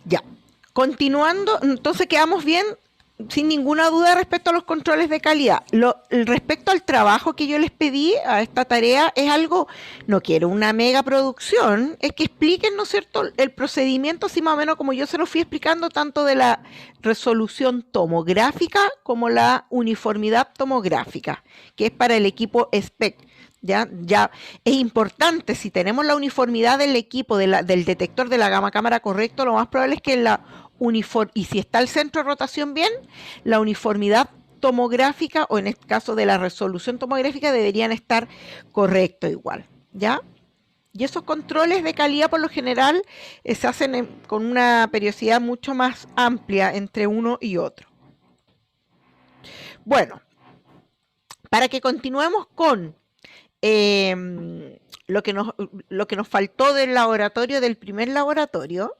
Ya. Continuando, entonces quedamos bien, sin ninguna duda respecto a los controles de calidad. Respecto al trabajo que yo les pedí a esta tarea, es algo, no quiero una mega producción, es que expliquen, ¿no es cierto?, el procedimiento, así más o menos como yo se lo fui explicando, tanto de la resolución tomográfica como la uniformidad tomográfica, que es para el equipo SPEC. Ya es importante, si tenemos la uniformidad del equipo, del detector de la gamma cámara correcto, lo más probable es que y si está el centro de rotación bien, la uniformidad tomográfica, o en este caso de la resolución tomográfica, deberían estar correcto igual, ¿ya? Y esos controles de calidad por lo general se hacen con una periodicidad mucho más amplia entre uno y otro. Bueno, para que continuemos con lo que nos faltó del laboratorio, del primer laboratorio,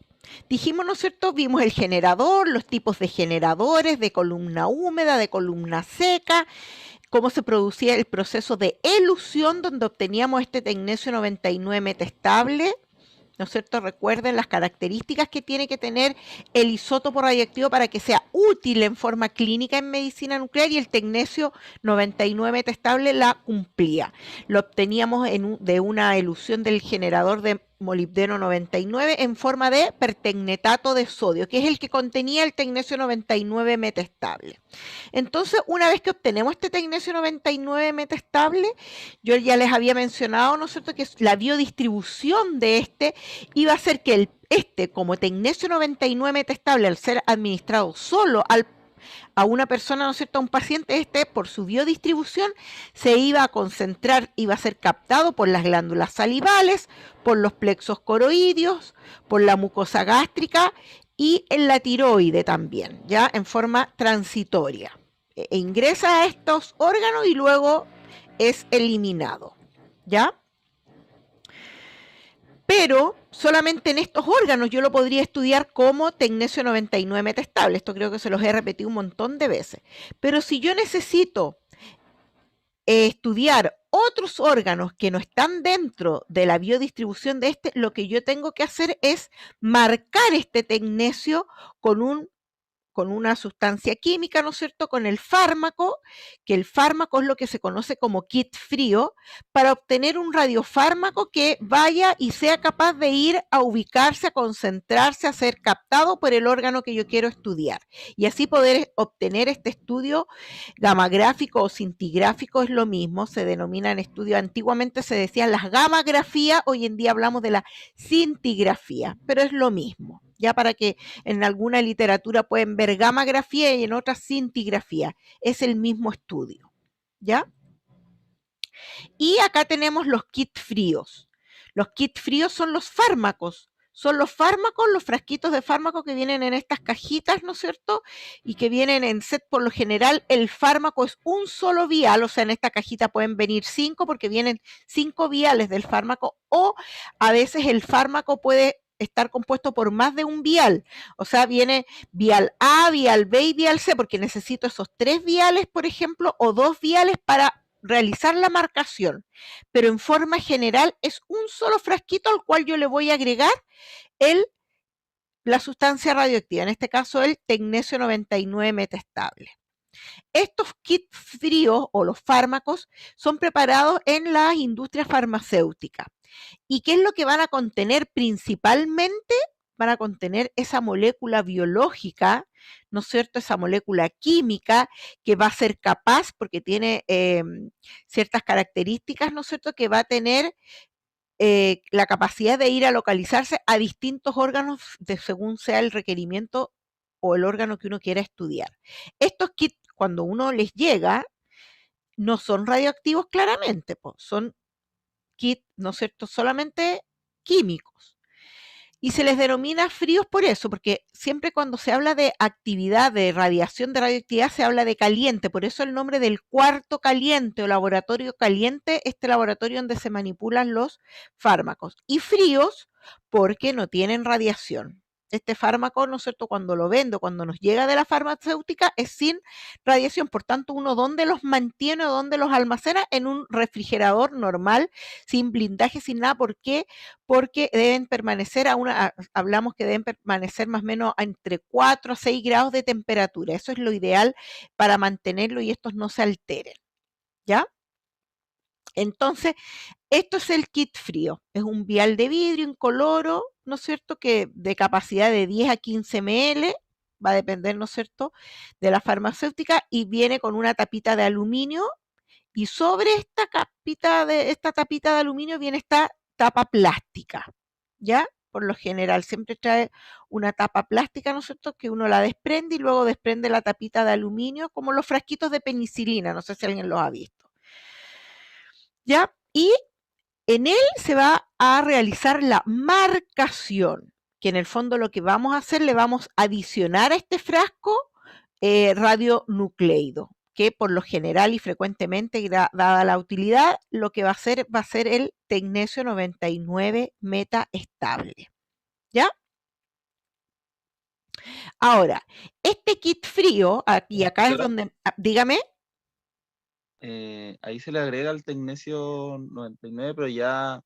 dijimos, ¿no es cierto? Vimos el generador, los tipos de generadores, de columna húmeda, de columna seca, cómo se producía el proceso de elusión donde obteníamos este tecnesio 99 metastable, ¿no es cierto? Recuerden las características que tiene que tener el isótopo radioactivo para que sea útil en forma clínica en medicina nuclear, y el tecnesio 99 metastable la cumplía. Lo obteníamos de una elusión del generador de molibdeno 99 en forma de pertecnetato de sodio, que es el que contenía el tecnesio 99 metastable. Entonces, una vez que obtenemos este tecnesio 99 metastable, yo ya les había mencionado, ¿no es cierto?, que la biodistribución de este iba a ser que como tecnesio 99 metastable, al ser administrado solo a una persona, ¿no es cierto?, a un paciente, por su biodistribución, se iba a concentrar, iba a ser captado por las glándulas salivales, por los plexos coroideos, por la mucosa gástrica y en la tiroide también, ya en forma transitoria. Ingresa a estos órganos y luego es eliminado, ¿ya? Pero solamente en estos órganos yo lo podría estudiar como tecnesio 99 metastable. Esto creo que se los he repetido un montón de veces. Pero si yo necesito estudiar otros órganos que no están dentro de la biodistribución de lo que yo tengo que hacer es marcar este tecnesio con una sustancia química, ¿no es cierto?, con el fármaco, que el fármaco es lo que se conoce como kit frío, para obtener un radiofármaco que vaya y sea capaz de ir a ubicarse, a concentrarse, a ser captado por el órgano que yo quiero estudiar. Y así poder obtener este estudio gamagráfico o cintigráfico, es lo mismo, se denomina en estudio, antiguamente se decían las gamagrafías, hoy en día hablamos de la cintigrafía, pero es lo mismo. Ya para que en alguna literatura pueden ver gamagrafía y en otras cintigrafía. Es el mismo estudio, ¿ya? Y acá tenemos los kits fríos. Los kits fríos son los fármacos. Son los fármacos, los frasquitos de fármacos que vienen en estas cajitas, ¿no es cierto? Y que vienen en set. Por lo general, el fármaco es un solo vial, o sea, en esta cajita pueden venir 5 porque vienen 5 viales del fármaco, o a veces el fármaco puede estar compuesto por más de un vial, o sea, viene vial A, vial B y vial C, porque necesito esos 3 viales, por ejemplo, o 2 viales para realizar la marcación, pero en forma general es un solo frasquito al cual yo le voy a agregar la sustancia radioactiva, en este caso el tecnesio 99 metastable. Estos kits fríos o los fármacos son preparados en las industrias farmacéuticas. ¿Y qué es lo que van a contener principalmente? Van a contener esa molécula biológica, ¿no es cierto?, esa molécula química que va a ser capaz, porque tiene ciertas características, ¿no es cierto?, que va a tener la capacidad de ir a localizarse a distintos órganos según sea el requerimiento o el órgano que uno quiera estudiar. Estos kits, cuando uno les llega, no son radioactivos claramente, son kits, ¿no es cierto?, solamente químicos. Y se les denomina fríos por eso, porque siempre cuando se habla de actividad, de radiación, de radioactividad, se habla de caliente. Por eso el nombre del cuarto caliente o laboratorio caliente, este laboratorio donde se manipulan los fármacos. Y fríos porque no tienen radiación. Este fármaco, ¿no es cierto?, cuando lo vendo, cuando nos llega de la farmacéutica, es sin radiación. Por tanto, uno ¿dónde los mantiene o dónde los almacena? En un refrigerador normal, sin blindaje, sin nada. ¿Por qué? Porque deben permanecer hablamos que deben permanecer más o menos entre 4 a 6 grados de temperatura. Eso es lo ideal para mantenerlo y estos no se alteren, ¿ya? Entonces, esto es el kit frío. Es un vial de vidrio incoloro, ¿no es cierto?, que de capacidad de 10 a 15 ml, va a depender, ¿no es cierto?, de la farmacéutica, y viene con una tapita de aluminio, y sobre esta tapita de aluminio viene esta tapa plástica, ¿ya? Por lo general siempre trae una tapa plástica, ¿no es cierto?, que uno la desprende y luego desprende la tapita de aluminio, como los frasquitos de penicilina, no sé si alguien los ha visto, ¿ya? Y en él se va a realizar la marcación, que en el fondo lo que vamos a hacer, le vamos a adicionar a este frasco radionucleido, que por lo general y frecuentemente, dada la utilidad, lo que va a ser el tecnesio 99 meta estable, ¿ya? Ahora, este kit frío, y acá es donde, dígame. Ahí se le agrega el tecnesio 99, pero ya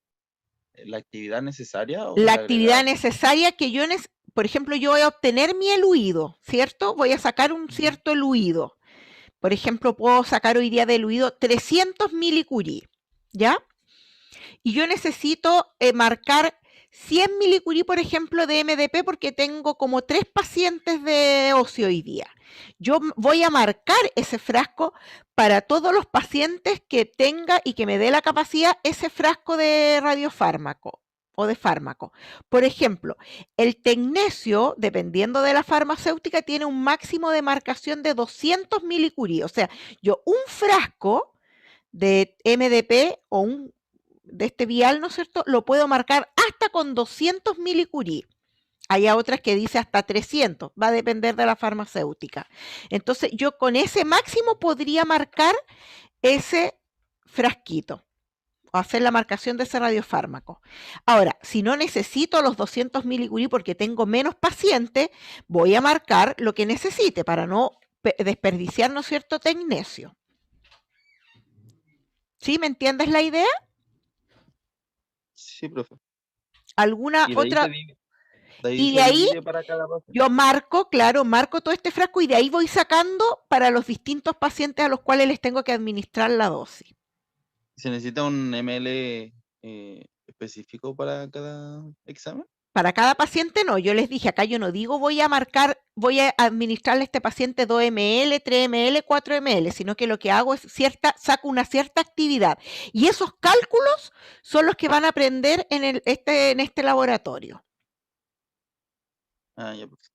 la actividad necesaria, ¿o se La le agrega? actividad necesaria que yo, por ejemplo, yo voy a obtener mi eluido, ¿cierto? Voy a sacar un cierto eluido. Por ejemplo, puedo sacar hoy día de eluido 300 milicurí, ¿ya? Y yo necesito marcar 100 milicurí, por ejemplo, de MDP, porque tengo como 3 pacientes de ocio hoy día. Yo voy a marcar ese frasco para todos los pacientes que tenga y que me dé la capacidad ese frasco de radiofármaco o de fármaco. Por ejemplo, el tecnesio, dependiendo de la farmacéutica, tiene un máximo de marcación de 200 milicurí. O sea, yo un frasco de MDP o de este vial, ¿no es cierto?, lo puedo marcar hasta con 200 milicurí. Hay otras que dice hasta 300, va a depender de la farmacéutica. Entonces, yo con ese máximo podría marcar ese frasquito, o hacer la marcación de ese radiofármaco. Ahora, si no necesito los 200 milicurí porque tengo menos pacientes, voy a marcar lo que necesite para no desperdiciar, ¿no es cierto?, tecnesio. ¿Sí? ¿Me entiendes la idea? Sí, profe. ¿Alguna Y de ahí otra? Y se de ahí divide para cada paciente. yo marco, claro, marco todo este frasco y de ahí voy sacando para los distintos pacientes a los cuales les tengo que administrar la dosis. ¿Se necesita un ml específico para cada examen? Para cada paciente no, yo les dije, acá yo no digo voy a voy a administrarle a este paciente 2 ml, 3 ml, 4 ml, sino que lo que hago es saco una cierta actividad. Y esos cálculos son los que van a aprender en este laboratorio. Ah, ya, pues.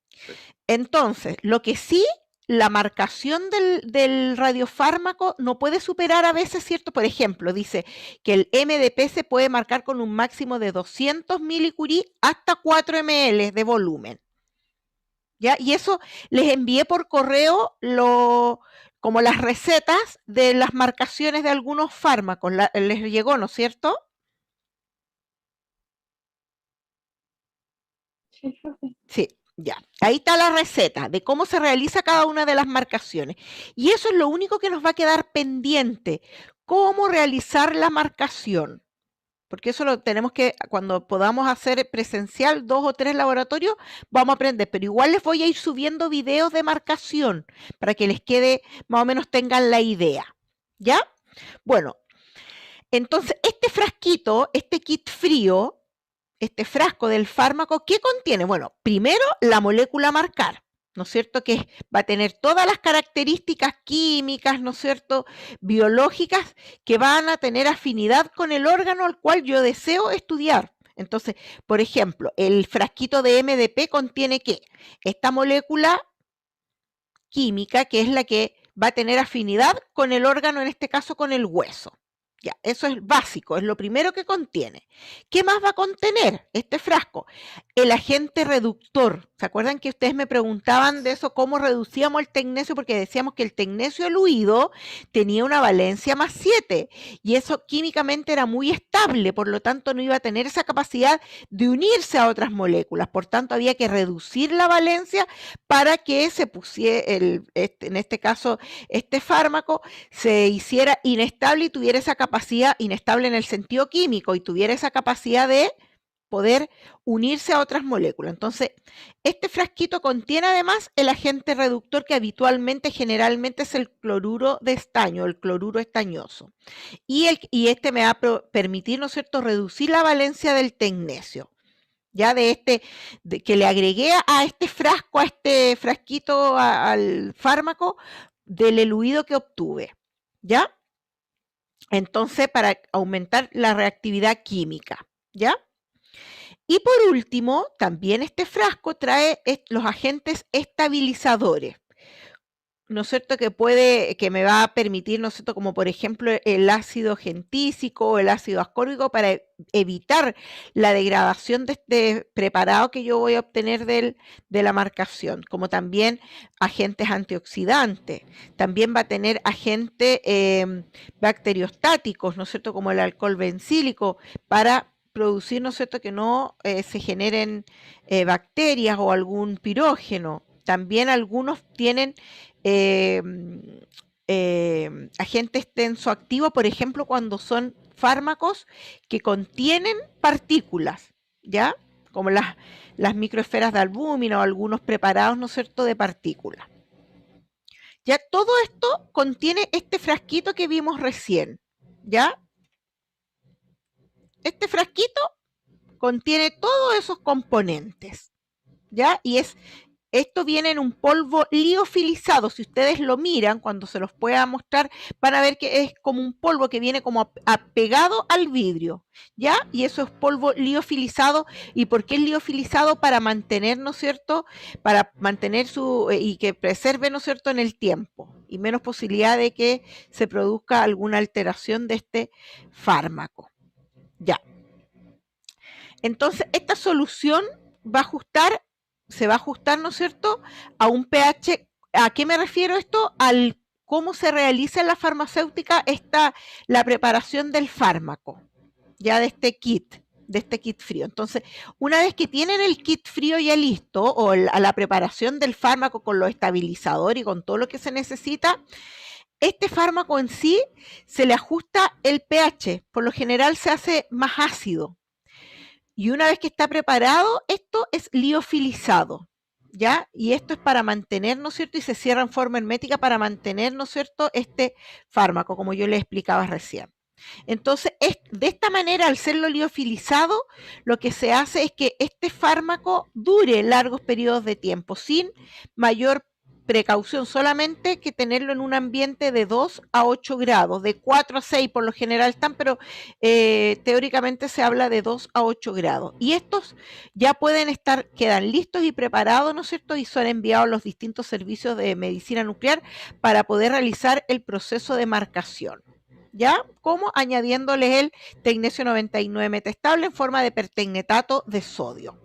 Entonces, lo que sí, la marcación del radiofármaco no puede superar a veces, ¿cierto? Por ejemplo, dice que el MDP se puede marcar con un máximo de 200 milicurí hasta 4 ml de volumen, ¿ya? Y eso les envié por correo como las recetas de las marcaciones de algunos fármacos. Les llegó, ¿no es cierto? Sí, profe. Sí, ya. Ahí está la receta de cómo se realiza cada una de las marcaciones. Y eso es lo único que nos va a quedar pendiente, cómo realizar la marcación. Porque eso lo tenemos que, cuando podamos hacer presencial 2 o 3 laboratorios, vamos a aprender. Pero igual les voy a ir subiendo videos de marcación para que les quede, más o menos tengan la idea. ¿Ya? Bueno, entonces este frasquito, este kit frío, este frasco del fármaco, ¿qué contiene? Bueno, primero la molécula a marcar, ¿no es cierto? Que va a tener todas las características químicas, ¿no es cierto?, biológicas, que van a tener afinidad con el órgano al cual yo deseo estudiar. Entonces, por ejemplo, el frasquito de MDP contiene ¿qué? Esta molécula química, que es la que va a tener afinidad con el órgano, en este caso con el hueso, Ya, eso es básico, es lo primero que contiene. ¿Qué más va a contener este frasco? El agente reductor. ¿Se acuerdan que ustedes me preguntaban de eso, cómo reducíamos el tecnecio? Porque decíamos que el tecnecio eluido tenía una valencia +7 y eso químicamente era muy estable, por lo tanto no iba a tener esa capacidad de unirse a otras moléculas. Por tanto, había que reducir la valencia para que se pusiera, en este caso, este fármaco se hiciera inestable y tuviera esa capacidad, inestable en el sentido químico, y tuviera esa capacidad de poder unirse a otras moléculas. Entonces, este frasquito contiene además el agente reductor que habitualmente, generalmente es el cloruro de estaño, el cloruro estañoso. Y este me va a permitir, ¿no es cierto?, reducir la valencia del tecnecio. Ya que le agregué a este frasco, a este frasquito, al fármaco, del eluido que obtuve. ¿Ya? Entonces, para aumentar la reactividad química. ¿Ya? Y por último, también este frasco trae los agentes estabilizadores, ¿no es cierto?, que me va a permitir, ¿no es cierto?, como por ejemplo el ácido gentísico o el ácido ascórbico, para evitar la degradación de este preparado que yo voy a obtener de la marcación, como también agentes antioxidantes. También va a tener agentes bacteriostáticos, ¿no es cierto?, como el alcohol bencílico, para producir, ¿no es cierto?, que no se generen bacterias o algún pirógeno. También algunos tienen eh, agentes tensoactivos, por ejemplo, cuando son fármacos que contienen partículas, ¿ya? Como las microesferas de albúmina o algunos preparados, ¿no es cierto?, de partículas. Ya todo esto contiene este frasquito que vimos recién, ¿ya? Este frasquito contiene todos esos componentes, ¿ya? Y esto viene en un polvo liofilizado. Si ustedes lo miran, cuando se los pueda mostrar, van a ver que es como un polvo que viene como apegado al vidrio, ¿ya? Y eso es polvo liofilizado. ¿Y por qué es liofilizado? Para mantener, ¿no es cierto?, para mantener y que preserve, ¿no es cierto?, en el tiempo, y menos posibilidad de que se produzca alguna alteración de este fármaco. Ya. Entonces, esta solución se va a ajustar, ¿no es cierto?, a un pH. ¿A qué me refiero esto? Al cómo se realiza en la farmacéutica la preparación del fármaco, ya de este kit frío. Entonces, una vez que tienen el kit frío ya listo, o a la preparación del fármaco con los estabilizadores y con todo lo que se necesita, este fármaco en sí se le ajusta el pH. Por lo general se hace más ácido. Y una vez que está preparado, esto es liofilizado, ¿ya? Y esto es para mantener, ¿no es cierto? Y se cierra en forma hermética para mantener, ¿no es cierto?, este fármaco, como yo les explicaba recién. Entonces, de esta manera, al serlo liofilizado, lo que se hace es que este fármaco dure largos periodos de tiempo, sin mayor precaución, solamente que tenerlo en un ambiente de 2 a 8 grados, de 4 a 6 por lo general están, pero teóricamente se habla de 2 a 8 grados. Y estos ya quedan listos y preparados, ¿no es cierto?, y son enviados a los distintos servicios de medicina nuclear para poder realizar el proceso de marcación. ¿Ya? Como añadiéndole el tecnecio 99 metestable en forma de pertecnetato de sodio.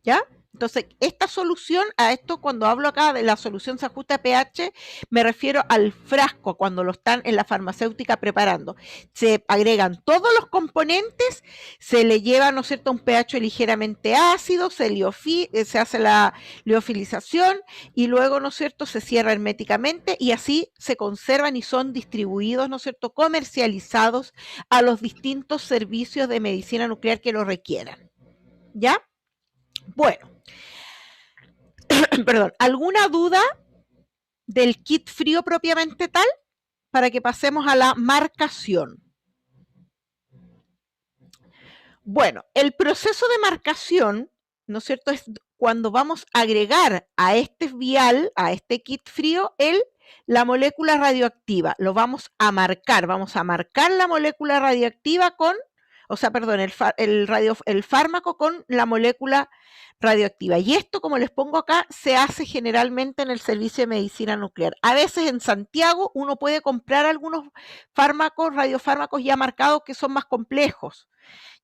¿Ya? Entonces, esta solución, a esto cuando hablo acá de la solución se ajusta a pH, me refiero al frasco cuando lo están en la farmacéutica preparando. Se agregan todos los componentes, se le lleva, ¿no es cierto?, un pH ligeramente ácido, se hace la liofilización y luego, ¿no es cierto?, se cierra herméticamente y así se conservan y son distribuidos, ¿no es cierto?, comercializados a los distintos servicios de medicina nuclear que lo requieran. ¿Ya? Bueno. Perdón, ¿alguna duda del kit frío propiamente tal? Para que pasemos a la marcación. Bueno, el proceso de marcación, ¿no es cierto?, es cuando vamos a agregar a este vial, a este kit frío, la molécula radioactiva. Lo vamos a marcar la molécula radioactiva con o sea, perdón, el fármaco con la molécula radioactiva. Y esto, como les pongo acá, se hace generalmente en el servicio de medicina nuclear. A veces en Santiago uno puede comprar algunos fármacos, radiofármacos ya marcados que son más complejos,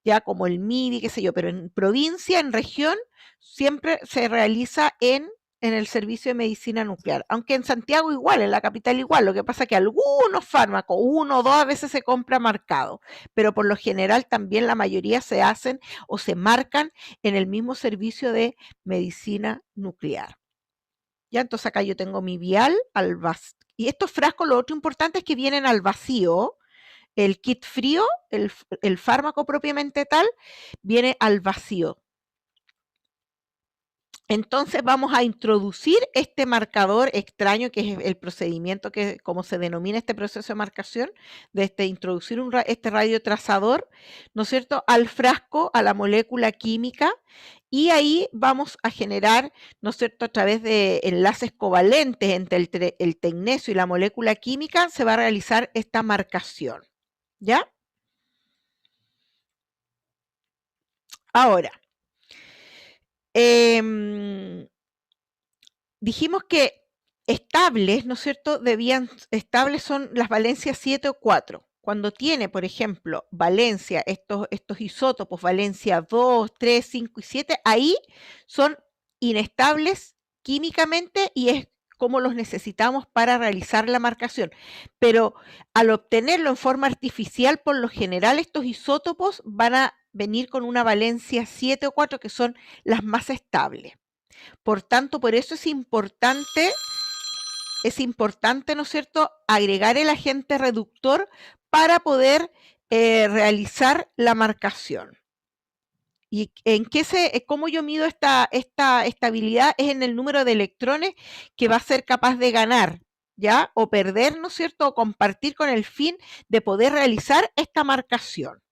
ya como el MIDI, qué sé yo, pero en provincia, en región, siempre se realiza en el servicio de medicina nuclear. Aunque en Santiago igual, en la capital igual, lo que pasa es que algunos fármacos, uno o dos a veces se compra marcado, pero por lo general también la mayoría se hacen o se marcan en el mismo servicio de medicina nuclear. Ya, entonces acá yo tengo mi vial al vacío. Y estos frascos, lo otro importante es que vienen al vacío. El kit frío, el fármaco propiamente tal, viene al vacío. Entonces vamos a introducir este marcador extraño, que es el procedimiento que, como se denomina este proceso de marcación, de introducir este radiotrazador, ¿no es cierto?, al frasco, a la molécula química, y ahí vamos a generar, ¿no es cierto?, a través de enlaces covalentes entre el tecnecio y la molécula química, se va a realizar esta marcación, ¿ya? Ahora, dijimos que estables, ¿no es cierto? Estables son las valencias 7 o 4. Cuando tiene, por ejemplo, valencia, estos isótopos, valencia 2, 3, 5 y 7, ahí son inestables químicamente y es como los necesitamos para realizar la marcación. Pero al obtenerlo en forma artificial, por lo general estos isótopos van a venir con una valencia 7 o 4, que son las más estables. Por tanto, por eso es importante, ¿no es cierto?, agregar el agente reductor para poder realizar la marcación. ¿Y en cómo yo mido esta estabilidad? Es en el número de electrones que va a ser capaz de ganar, ¿ya? O perder, ¿no es cierto?, o compartir con el fin de poder realizar esta marcación.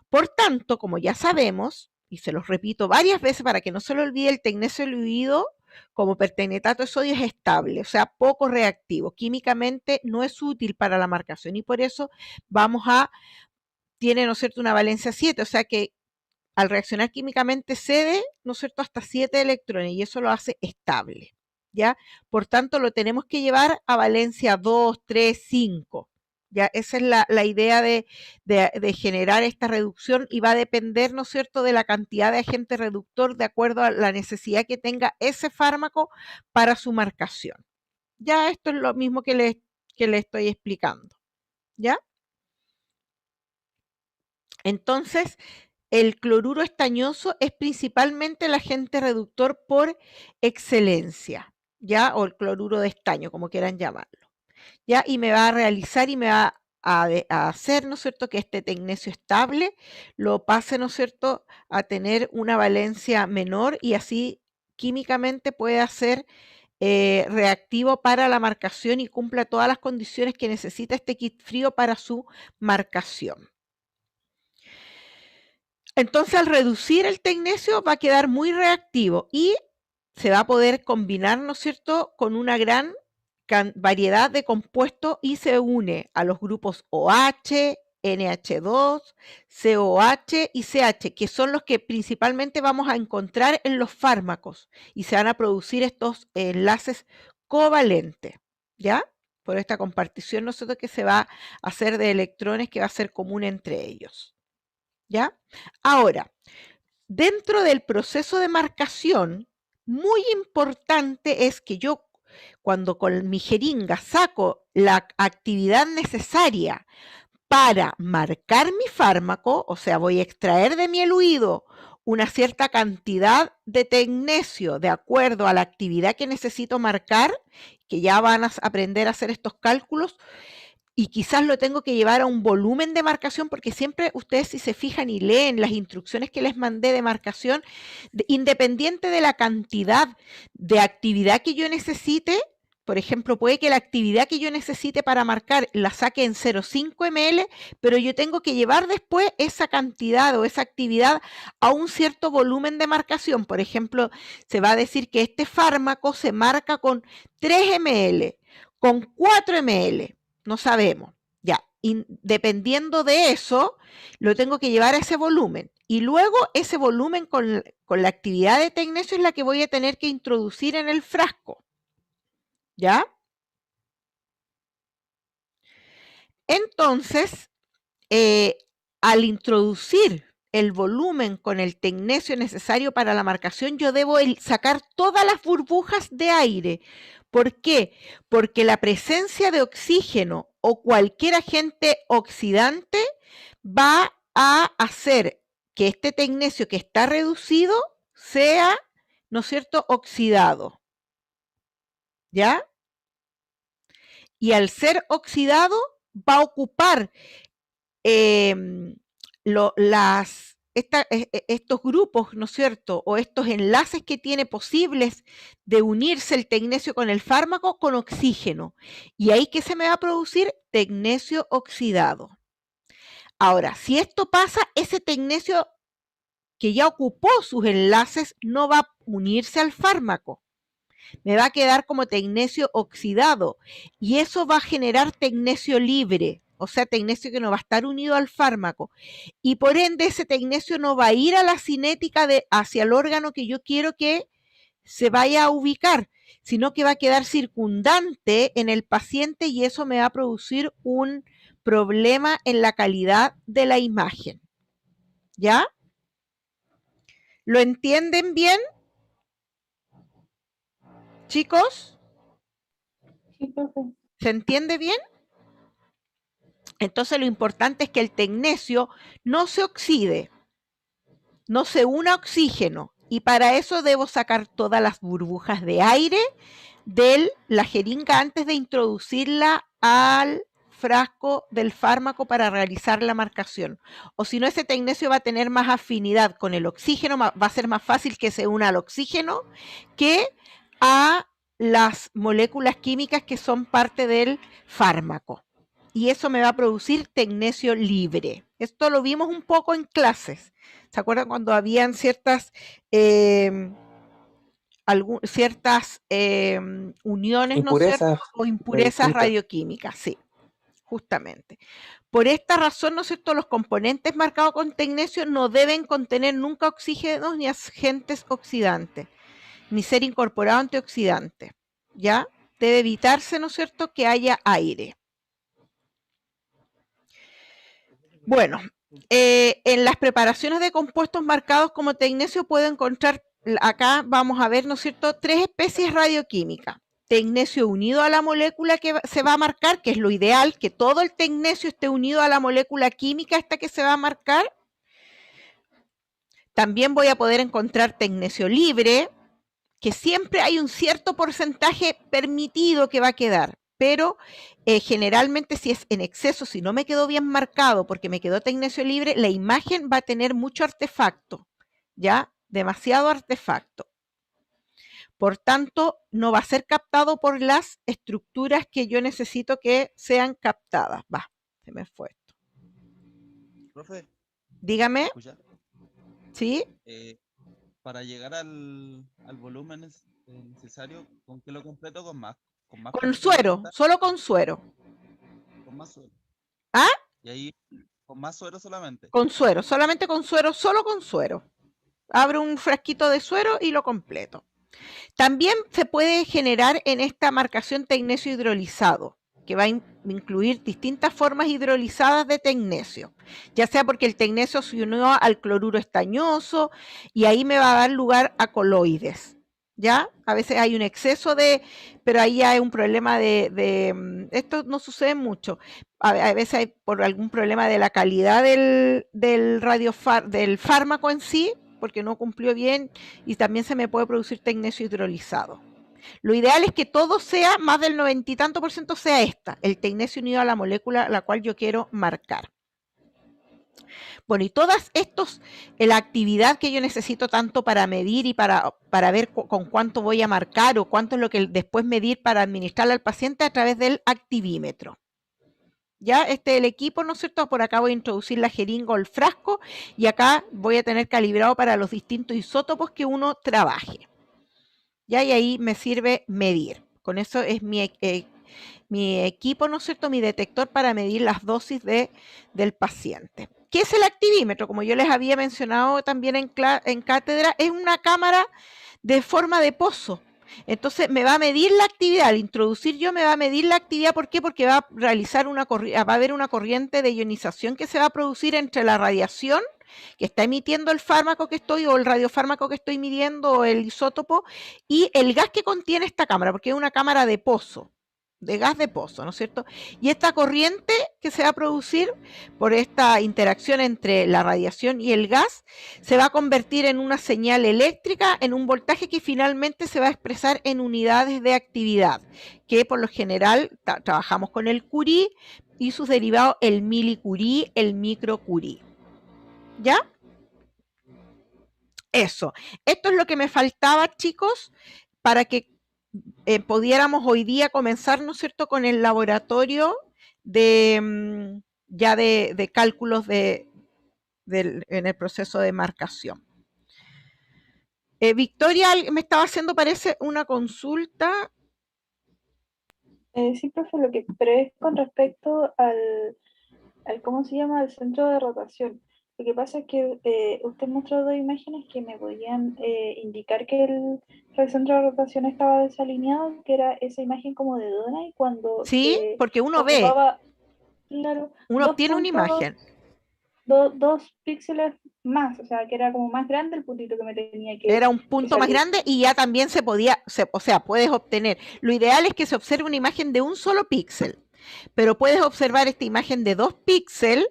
Por tanto, como ya sabemos, y se los repito varias veces para que no se lo olvide, el tecnecio diluido como pertenetato de sodio es estable, o sea, poco reactivo. Químicamente no es útil para la marcación y por eso tiene, ¿no es cierto?, una valencia 7, o sea que al reaccionar químicamente cede, ¿no es cierto?, hasta 7 electrones y eso lo hace estable, ¿ya? Por tanto, lo tenemos que llevar a valencia 2, 3, 5. Ya, esa es la idea de generar esta reducción y va a depender, ¿no es cierto?, de la cantidad de agente reductor de acuerdo a la necesidad que tenga ese fármaco para su marcación. Ya esto es lo mismo que le estoy explicando, ¿ya? Entonces, el cloruro estañoso es principalmente el agente reductor por excelencia, ¿ya? O el cloruro de estaño, como quieran llamarlo. ¿Ya? Y me va a realizar y me va a hacer, ¿no es cierto?, que este tecnecio estable lo pase, ¿no es cierto?, a tener una valencia menor y así químicamente pueda ser reactivo para la marcación y cumpla todas las condiciones que necesita este kit frío para su marcación. Entonces, al reducir el tecnecio va a quedar muy reactivo y se va a poder combinar, ¿no es cierto?, con una gran variedad de compuestos y se une a los grupos OH, NH2, COH y CH, que son los que principalmente vamos a encontrar en los fármacos y se van a producir estos enlaces covalentes, ¿ya? Por esta compartición, ¿no es cierto?, que se va a hacer de electrones que va a ser común entre ellos, ¿ya? Ahora, dentro del proceso de marcación, muy importante es que yo, cuando con mi jeringa saco la actividad necesaria para marcar mi fármaco, o sea, voy a extraer de mi eluido una cierta cantidad de tecnecio de acuerdo a la actividad que necesito marcar, que ya van a aprender a hacer estos cálculos, y quizás lo tengo que llevar a un volumen de marcación, porque siempre ustedes, si se fijan y leen las instrucciones que les mandé de marcación, independiente de la cantidad de actividad que yo necesite, por ejemplo, puede que la actividad que yo necesite para marcar la saque en 0,5 ml, pero yo tengo que llevar después esa cantidad o esa actividad a un cierto volumen de marcación. Por ejemplo, se va a decir que este fármaco se marca con 3 ml, con 4 ml. No sabemos, ya. dependiendo de eso, lo tengo que llevar a ese volumen. Y luego ese volumen con la actividad de tecnesio es la que voy a tener que introducir en el frasco. ¿Ya? Entonces, al introducir el volumen con el tecnesio necesario para la marcación, yo debo sacar todas las burbujas de aire. ¿Por qué? Porque la presencia de oxígeno o cualquier agente oxidante va a hacer que este tecnesio que está reducido sea, ¿no es cierto?, oxidado. ¿Ya? Y al ser oxidado va a ocupar estos grupos, ¿no es cierto?, o estos enlaces que tiene posibles de unirse el tecnesio con el fármaco con oxígeno. Y ahí que se me va a producir tecnesio oxidado. Ahora, si esto pasa, ese tecnesio que ya ocupó sus enlaces no va a unirse al fármaco. Me va a quedar como tecnesio oxidado y eso va a generar tecnesio libre, o sea, tecnesio que no va a estar unido al fármaco. Y por ende ese tecnesio no va a ir a la cinética hacia el órgano que yo quiero que se vaya a ubicar, sino que va a quedar circundante en el paciente y eso me va a producir un problema en la calidad de la imagen. ¿Ya? ¿Lo entienden bien? Chicos, ¿se entiende bien? Entonces lo importante es que el tecnesio no se oxide, no se una a oxígeno, y para eso debo sacar todas las burbujas de aire de la jeringa antes de introducirla al frasco del fármaco para realizar la marcación. O si no, ese tecnesio va a tener más afinidad con el oxígeno, va a ser más fácil que se una al oxígeno que a las moléculas químicas que son parte del fármaco. Y eso me va a producir tecnesio libre. Esto lo vimos un poco en clases. ¿Se acuerdan cuando habían ciertas uniones, ¿no es cierto?, o impurezas radioquímicas, sí, justamente. Por esta razón, ¿no es cierto?, los componentes marcados con tecnesio no deben contener nunca oxígenos ni agentes oxidantes, ni ser incorporado antioxidante, ¿ya? Debe evitarse, ¿no es cierto?, que haya aire. Bueno, en las preparaciones de compuestos marcados como tecnesio puedo encontrar, acá vamos a ver, ¿no es cierto?, 3 especies radioquímicas. Tecnesio unido a la molécula que se va a marcar, que es lo ideal, que todo el tecnesio esté unido a la molécula química esta que se va a marcar. También voy a poder encontrar tecnesio libre, que siempre hay un cierto porcentaje permitido que va a quedar, pero generalmente si es en exceso, si no me quedó bien marcado porque me quedó tecnesio libre, la imagen va a tener mucho artefacto, ¿ya? Demasiado artefacto. Por tanto, no va a ser captado por las estructuras que yo necesito que sean captadas. Va, se me fue esto. Profe, dígame. ¿escucha? ¿Sí? Para llegar al volumen necesario, ¿con qué lo completo? ¿Con más? Con suero, solo con suero. Con más suero. ¿Ah? Y ahí, con más suero solamente. Con suero, solamente con suero, solo con suero. Abro un frasquito de suero y lo completo. También se puede generar en esta marcación tecnesio hidrolizado, que va a incluir distintas formas hidrolizadas de tecnesio, ya sea porque el tecnesio se unió al cloruro estañoso y ahí me va a dar lugar a coloides. ¿Ya? A veces hay un exceso pero ahí hay un problema esto no sucede mucho, a veces hay por algún problema de la calidad del fármaco en sí, porque no cumplió bien y también se me puede producir tecnesio hidrolizado. Lo ideal es que todo sea, más del 90 y tanto % sea el tecnesio unido a la molécula a la cual yo quiero marcar. Bueno, y todas estos, la actividad que yo necesito tanto para medir y para ver con cuánto voy a marcar o cuánto es lo que después medir para administrarle al paciente a través del activímetro. Ya, este es el equipo, ¿no es cierto? Por acá voy a introducir la jeringa o el frasco y acá voy a tener calibrado para los distintos isótopos que uno trabaje. Ya, y ahí me sirve medir. Con eso es mi equipo, ¿no es cierto?, mi detector para medir las dosis del paciente. ¿Qué es el activímetro? Como yo les había mencionado también en cátedra, es una cámara de forma de pozo. Entonces me va a medir la actividad, al introducir yo me va a medir la actividad, ¿por qué? Porque va a realizar va a haber una corriente de ionización que se va a producir entre la radiación que está emitiendo el fármaco que estoy, o el radiofármaco que estoy midiendo, o el isótopo, y el gas que contiene esta cámara, porque es una cámara de pozo, de gas de pozo, ¿no es cierto? Y esta corriente que se va a producir por esta interacción entre la radiación y el gas se va a convertir en una señal eléctrica, en un voltaje que finalmente se va a expresar en unidades de actividad, que por lo general trabajamos con el Curie y sus derivados, el milicurie, el microcurie. ¿Ya? Eso. Esto es lo que me faltaba, chicos, para que pudiéramos hoy día comenzar, ¿no es cierto?, con el laboratorio de ya de cálculos en el proceso de marcación. Victoria me estaba haciendo, parece, una consulta. Sí, profe, pero es con respecto ¿cómo se llama? Al centro de rotación. Lo que pasa es que usted mostró dos imágenes que me podían indicar que el centro de rotación estaba desalineado, que era esa imagen como de dona, y cuando Sí, porque uno ve, ocupaba, claro, uno obtiene una imagen. dos píxeles más, o sea, que era como más grande el puntito que me tenía que Era un punto más grande y ya también se podía, o sea, puedes obtener. Lo ideal es que se observe una imagen de un solo píxel, pero puedes observar esta imagen de 2 píxeles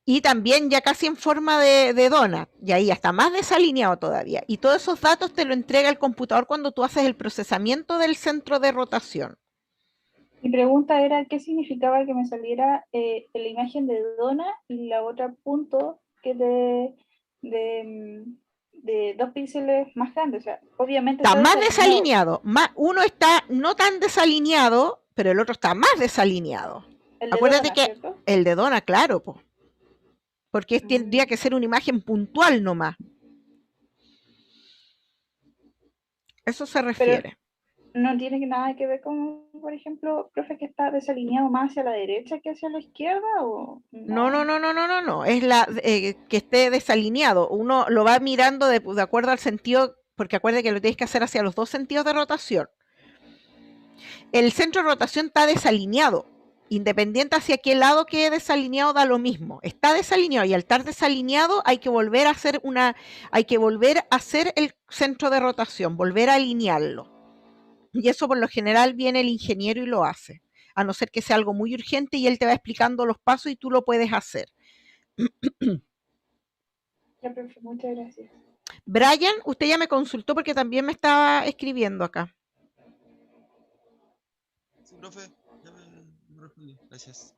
y también ya casi en forma de dona, y ahí ya está más desalineado todavía. Y todos esos datos te lo entrega el computador cuando tú haces el procesamiento del centro de rotación. Mi pregunta era qué significaba que me saliera la imagen de dona y la otra punto que de 2 píxeles más grande. O sea, obviamente Está está más desalineado. desalineado, uno está no tan desalineado, pero el otro está más desalineado. El de Acuérdate dona, que ¿cierto? el de dona, claro, porque tendría que ser una imagen puntual nomás. Eso se Pero refiere. no tiene nada que ver con, por ejemplo, profe, que está desalineado más hacia la derecha que hacia la izquierda, ¿o No, no, no? no, no, no, no, no. Es que esté desalineado. Uno lo va mirando de acuerdo al sentido, porque acuérdate que lo tienes que hacer hacia los dos sentidos de rotación. El centro de rotación está desalineado. Independiente hacia qué lado quede desalineado, da lo mismo. Está desalineado, y al estar desalineado hay que volver a hacer el centro de rotación, volver a alinearlo. Y eso por lo general viene el ingeniero y lo hace, a no ser que sea algo muy urgente y él te va explicando los pasos y tú lo puedes hacer. Ya, profe, muchas gracias. Brian, usted ya me consultó porque también me estaba escribiendo acá. Sí, profe, ya me respondí. Gracias.